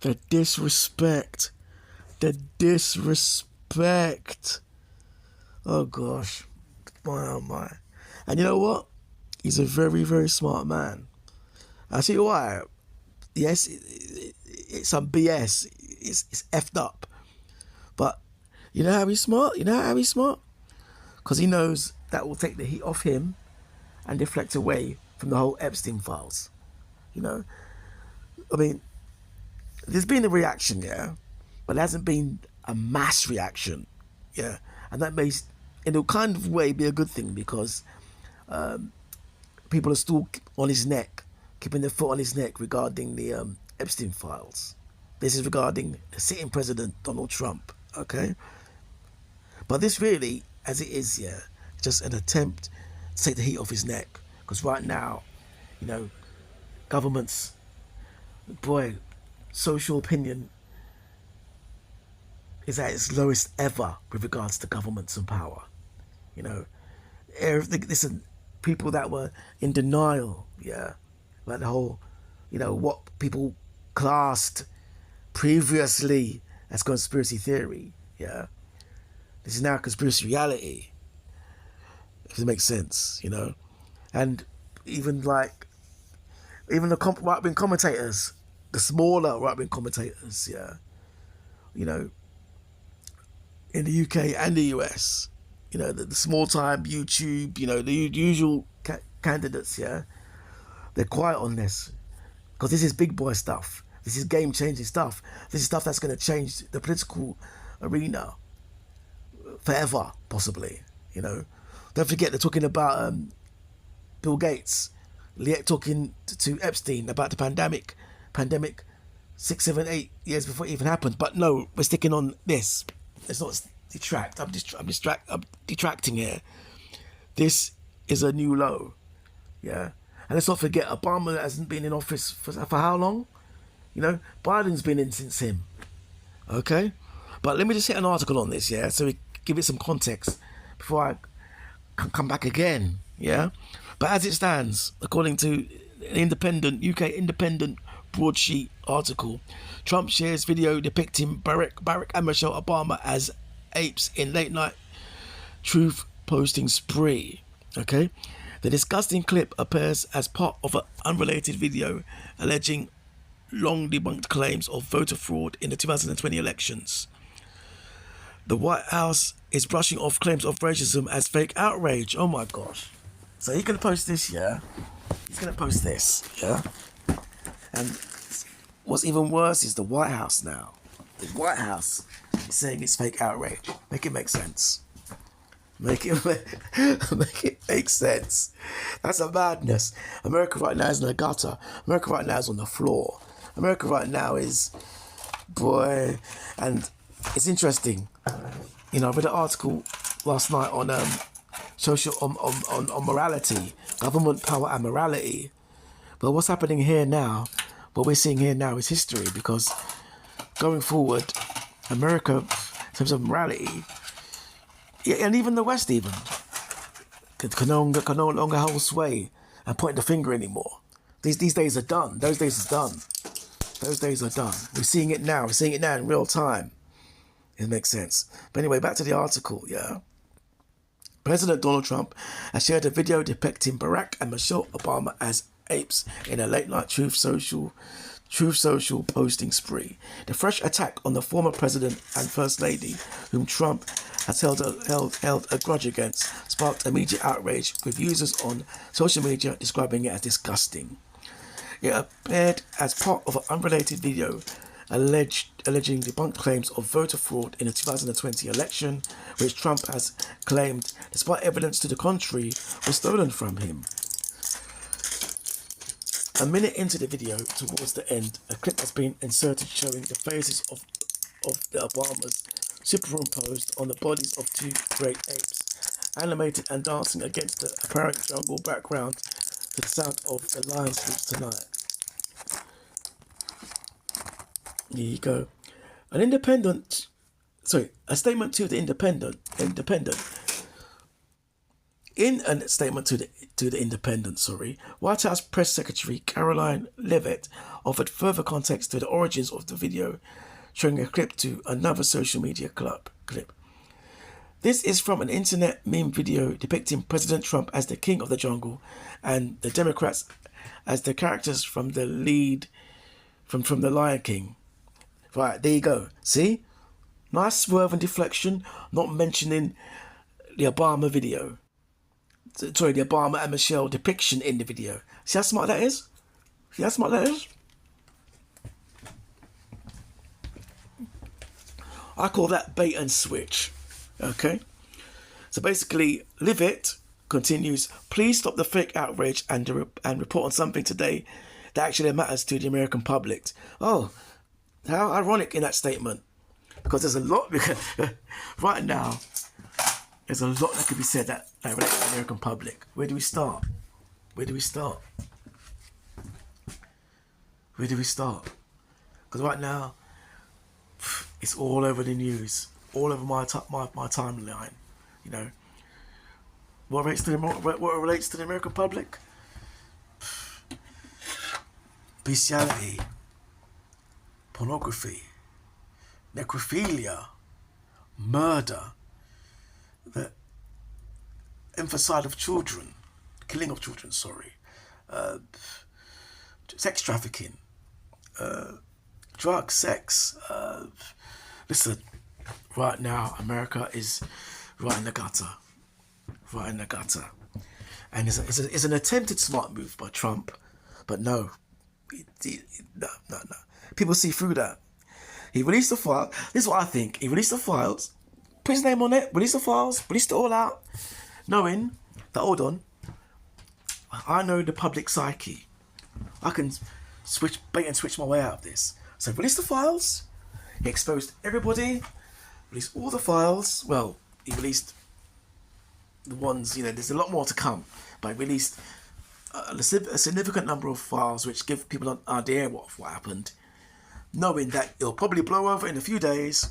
The disrespect. The disrespect. Oh gosh. My oh my. And you know what? He's a very, very smart man. I see why. Yes, it's some BS. It's effed up. But you know how he's smart? You know how he's smart? Because he knows that will take the heat off him and deflect away from the whole Epstein files. You know? I mean, there's been a reaction, yeah, but there hasn't been a mass reaction, yeah. And that may, in a kind of way, be a good thing because people are still on his neck, keeping their foot on his neck regarding the Epstein files. This is regarding the sitting president, Donald Trump, okay? But this really, as it is, yeah, just an attempt to take the heat off his neck. Because right now, you know, governments, boy, social opinion is at its lowest ever with regards to governments and power. You know, everything, listen, people that were in denial, yeah, like the whole, you know, what people classed previously as conspiracy theory, yeah, this is now conspiracy reality, if it makes sense, you know. And even like, even the right-wing commentators, the smaller right-wing commentators, yeah, you know, in the UK and the US, you know, the small-time YouTube, you know, the usual candidates, yeah, they're quiet on this because this is big boy stuff. This is game-changing stuff. This is stuff that's going to change the political arena forever, possibly, you know. Don't forget, they're talking about Bill Gates, talking to Epstein about the pandemic 6, 7, 8 years before it even happened. But no, we're sticking on this. Let's not detract. I'm detracting here. This is a new low, yeah. And let's not forget, Obama hasn't been in office for how long? You know, Biden's been in since him. Okay, but let me just hit an article on this, yeah, so we give it some context before I come back again, yeah. But as it stands, according to an UK independent broadsheet article, Trump shares video depicting Barack and Michelle Obama as apes in late night truth posting spree. Okay, the disgusting clip appears as part of an unrelated video alleging long debunked claims of voter fraud in the 2020 elections. The White House is brushing off claims of racism as fake outrage. Oh my gosh. So he's going to post this, yeah? He's going to post this, yeah? And what's even worse is the White House now. The White House is saying it's fake outrage. Make it make sense. Make it make sense. That's a madness. America right now is in the gutter. America right now is on the floor. America right now is, boy, and it's interesting. You know, I read an article last night on on morality, government power and morality. But what's happening here now, what we're seeing here now is history, because going forward, America, in terms of morality, and even the West even, can no longer hold sway and point the finger anymore. These days are done. Those days are done. Those days are done. We're seeing it now. We're seeing it now in real time. It makes sense. But anyway, back to the article, yeah. President Donald Trump has shared a video depicting Barack and Michelle Obama as apes in a late-night Truth Social posting spree. The fresh attack on the former president and first lady, whom Trump has held a grudge against, sparked immediate outrage, with users on social media describing it as disgusting. It appeared as part of an unrelated video alleging debunked claims of voter fraud in the 2020 election, which Trump has claimed, despite evidence to the contrary, was stolen from him. A minute into the video, towards the end, a clip has been inserted showing the faces of the Obamas superimposed on the bodies of two great apes, animated and dancing against the apparent jungle background to the sound of the Lions Sleeps Tonight. There you go. A statement to the Independent. In a statement to the to the Independent, White House Press Secretary Caroline Leavitt offered further context to the origins of the video, showing a clip to another social media clip. This is from an internet meme video depicting President Trump as the king of the jungle and the Democrats as the characters from the lead from The Lion King. Right, there you go. See? Nice swerve and deflection, not mentioning the Obama video. Sorry, the Obama and Mchelle depiction in the video. See how smart that is? See how smart that is? I call that bait and switch. Okay? So basically, Leavitt continues, please stop the fake outrage and report on something today that actually matters to the American public. Oh, how ironic in that statement. Because there's a lot, right now, there's a lot that could be said that relates to the American public. Where do we start? Where do we start? Where do we start? Because right now, it's all over the news, all over my timeline. You know, what relates to the American public? Bestiality, pornography, necrophilia, murder, the infanticide of children, killing of children, sex trafficking, drugs, sex. Listen, right now, America is right in the gutter. Right in the gutter. And it's an attempted smart move by Trump, but no. No. People see through that. He released the file. This is what I think. He released the files, put his name on it, released the files, released it all out, knowing that, hold on, I know the public psyche. I can bait and switch my way out of this. So release the files. He exposed everybody, released all the files. Well, he released the ones, there's a lot more to come, but he released a significant number of files which give people an idea of what happened, knowing that it'll probably blow over in a few days,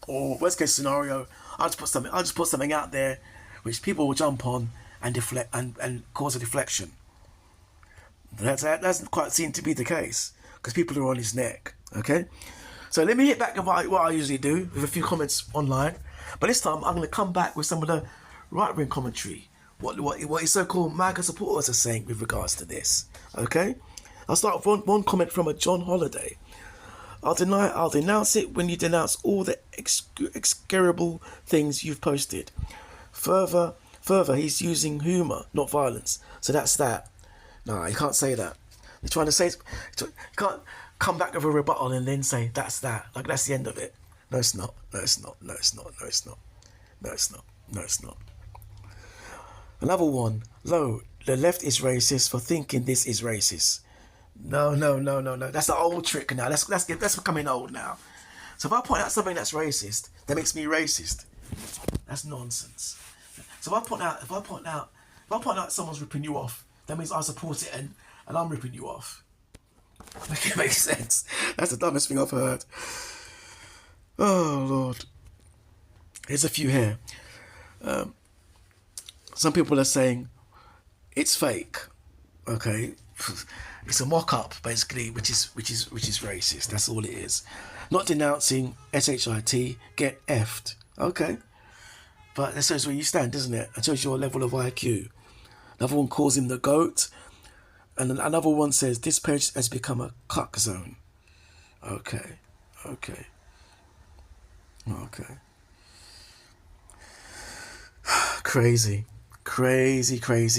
or worst case scenario, I'll just put something out there which people will jump on and deflect and cause a deflection. That doesn't quite seem to be the case, because people are on his neck. Okay, so let me hit back at what I usually do with a few comments online, but this time I'm going to come back with some of the right-wing commentary, what his so-called MAGA supporters are saying with regards to this. Okay, I'll start with one comment from a John Holiday. I'll denounce it when you denounce all the execrable things you've posted. Further, he's using humour, not violence. So that's that. No, you can't say that. You're trying to say, you can't come back with a rebuttal and then say that's that. Like that's the end of it. No, it's not. No, it's not. No, it's not. No, it's not. No, it's not. No, it's not. Another one. Lo, the left is racist for thinking this is racist. No. That's the old trick now. That's becoming old now. So if I point out something that's racist, that makes me racist. That's nonsense. So if I point out someone's ripping you off, that means I support it and I'm ripping you off. Make it make sense. That's the dumbest thing I've heard. Oh Lord. Here's a few here. Some people are saying it's fake. Okay. It's a mock-up, basically, which is racist. That's all it is. Not denouncing SHIT, get effed. Okay. But that shows where you stand, doesn't it? It shows your level of IQ. Another one calls him the GOAT. And another one says, this page has become a cuck zone. Okay. Crazy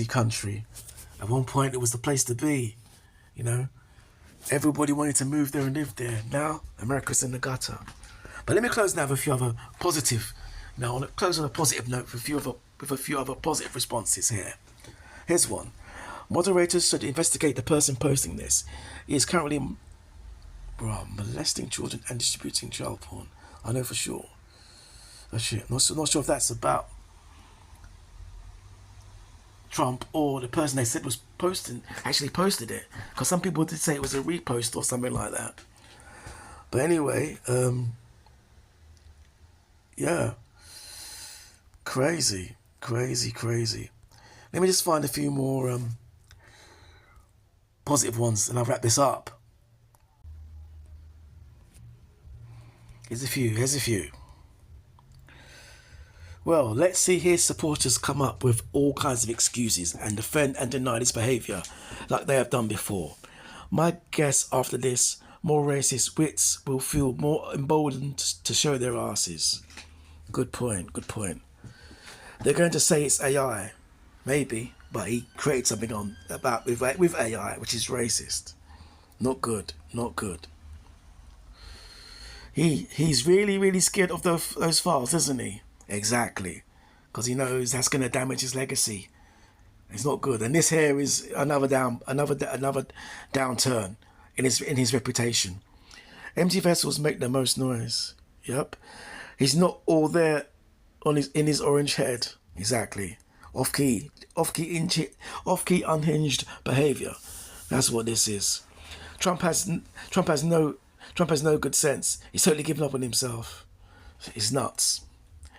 country. At one point, it was the place to be. Everybody wanted to move there and live there. Now, America's in the gutter. But let me close now with a few other positive. Now, I want to close on a positive note with a few other positive responses here. Here's one. Moderators should investigate the person posting this. He is currently molesting children and distributing child porn. I know for sure. That's it. Not sure if that's about Trump or the person they said was actually posted it, because some people did say it was a repost or something like that. But anyway, yeah, crazy. Let me just find a few more positive ones and I'll wrap this up. Here's a few. Well, let's see his supporters come up with all kinds of excuses and defend and deny this behaviour like they have done before. My guess after this, more racist wits will feel more emboldened to show their asses. Good point. They're going to say it's AI. Maybe, but he created something with AI, which is racist. Not good. He's really scared of those files, isn't he? Exactly, because he knows that's going to damage his legacy. It's not good, and this here is another downturn in his reputation. Empty vessels make the most noise. Yep, he's not all there in his orange head. Exactly, off key, unhinged behaviour. That's what this is. Trump has no good sense. He's totally given up on himself. It's nuts.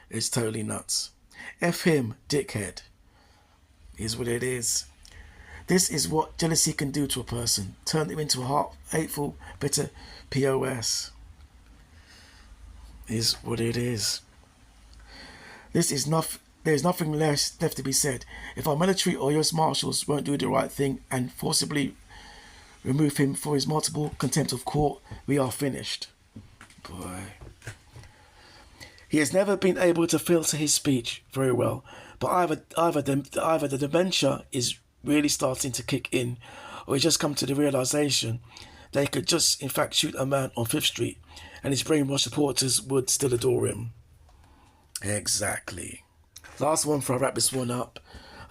It's totally nuts. F him, dickhead. Is what it is. This is what jealousy can do to a person. Turn them into a hateful, bitter POS. Is what it is. There's nothing left to be said. If our military or US marshals won't do the right thing and forcibly remove him for his multiple contempt of court, we are finished. Boy. He has never been able to filter his speech very well, but either the dementia is really starting to kick in, or he's just come to the realization that he could just, in fact, shoot a man on 5th Street, and his brainwashed supporters would still adore him. Exactly. Last one before I wrap this one up.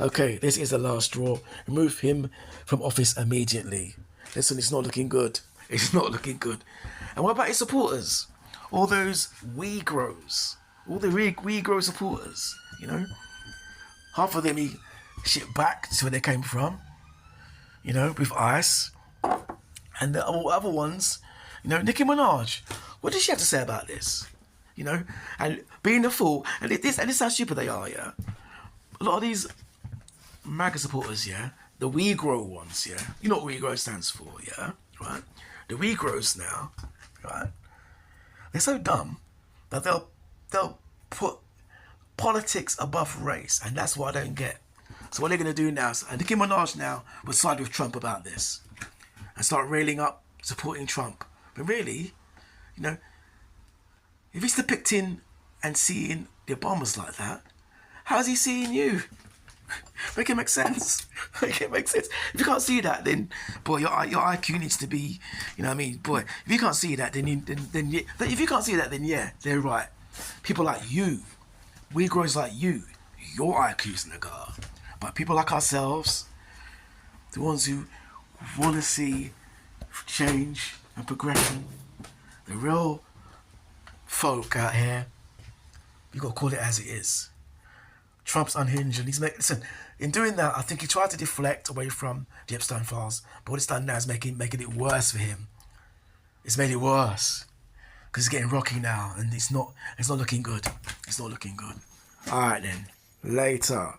Okay, this is the last straw. Remove him from office immediately. Listen, it's not looking good. It's not looking good. And what about his supporters? All those Uyghurs, all the Uyghur supporters, you know, half of them he shipped back to where they came from, you know, with ICE, and the other ones, you know, Nicki Minaj. What does she have to say about this? You know, and being a fool, and this is how stupid they are. Yeah, a lot of these MAGA supporters, yeah, the Uyghur ones, yeah, you know what Uyghur stands for, yeah, right? The Uyghurs now, right? They're so dumb that they'll put politics above race, and that's what I don't get. So what they're going to do now, and Nicki Minaj now will side with Trump about this and start railing up, supporting Trump. But really, you know, if he's depicting and seeing the Obamas like that, how's he seeing you? Make it make sense. Make it make sense. If you can't see that, then boy, your IQ needs to be, you know what I mean, boy. If you can't see that, then if you can't see that, then yeah, they're right. People like you, Uyghurs like you, your IQ's in the gutter. But people like ourselves, the ones who want to see change and progression, the real folk out here, you got to call it as it is. Trump's unhinged, and listen, in doing that, I think he tried to deflect away from the Epstein files, but what it's done now is making it worse for him. It's made it worse because it's getting rocky now, and it's not looking good. It's not looking good. All right then, later.